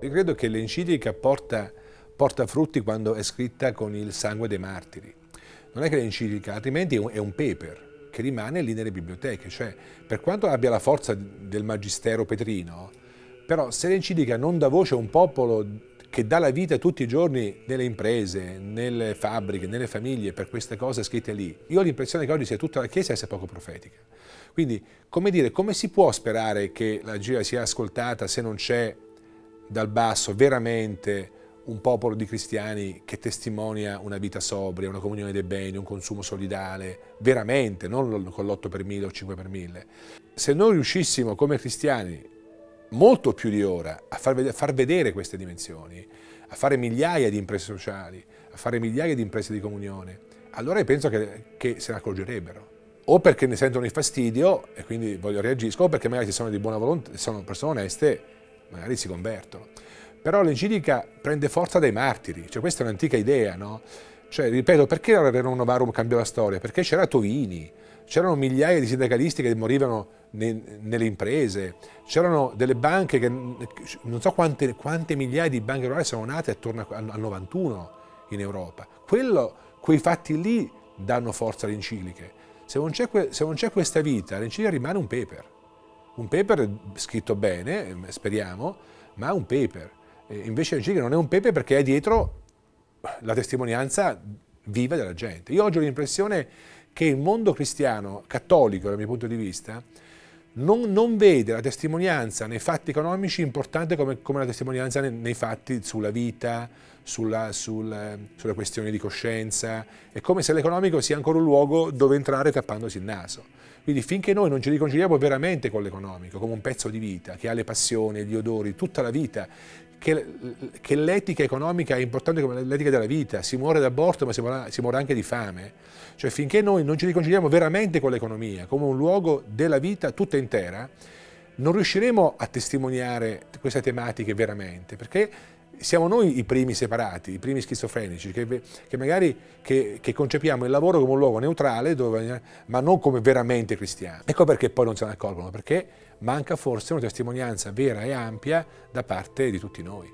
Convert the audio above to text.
Io credo che l'enciclica porta frutti quando è scritta con il sangue dei martiri. Non è che l'enciclica, altrimenti è un paper che rimane lì nelle biblioteche. Cioè, per quanto abbia la forza del magistero petrino, però se l'enciclica non dà voce a un popolo che dà la vita tutti i giorni nelle imprese, nelle fabbriche, nelle famiglie, per queste cose scritte lì, io ho l'impressione che oggi sia tutta la Chiesa e sia poco profetica. Quindi, come dire, come si può sperare che la Gira sia ascoltata se non c'è dal basso veramente un popolo di cristiani che testimonia una vita sobria, una comunione dei beni, un consumo solidale, veramente, non con l'8 per 1000 o 5 per 1000. Se noi riuscissimo come cristiani, molto più di ora, a far vedere queste dimensioni, a fare migliaia di imprese sociali, a fare migliaia di imprese di comunione, allora io penso che se ne accorgerebbero. O perché ne sentono il fastidio e quindi reagiscono, o perché magari ci sono di buona volontà, sono persone oneste, magari si convertono. Però l'enciclica prende forza dai martiri, cioè questa è un'antica idea, no? Cioè, ripeto, perché la Rerum Novarum cambiò la storia? Perché c'era Tovini, c'erano migliaia di sindacalisti che morivano nelle imprese, c'erano delle banche che, non so quante migliaia di banche rurali sono nate attorno al 91 in Europa. Quei fatti lì danno forza alle encicliche. Se non c'è questa vita, l'enciclica rimane un paper. Un paper scritto bene, speriamo, ma un paper. Invece l'enciclica non è un paper perché è dietro la testimonianza viva della gente. Io oggi ho l'impressione che il mondo cristiano, cattolico dal mio punto di vista, non vede la testimonianza nei fatti economici importante come la testimonianza nei fatti sulla vita, sulle questioni di coscienza. È come se l'economico sia ancora un luogo dove entrare tappandosi il naso. Quindi finché noi non ci riconciliamo veramente con l'economico, come un pezzo di vita, che ha le passioni, gli odori, tutta la vita, che l'etica economica è importante come l'etica della vita, si muore d'aborto ma si muore anche di fame, cioè finché noi non ci riconciliamo veramente con l'economia, come un luogo della vita tutta intera, non riusciremo a testimoniare queste tematiche veramente, perché siamo noi i primi separati, i primi schizofrenici, che magari concepiamo il lavoro come un luogo neutrale, ma non come veramente cristiano. Ecco perché poi non se ne accorgono, perché manca forse una testimonianza vera e ampia da parte di tutti noi.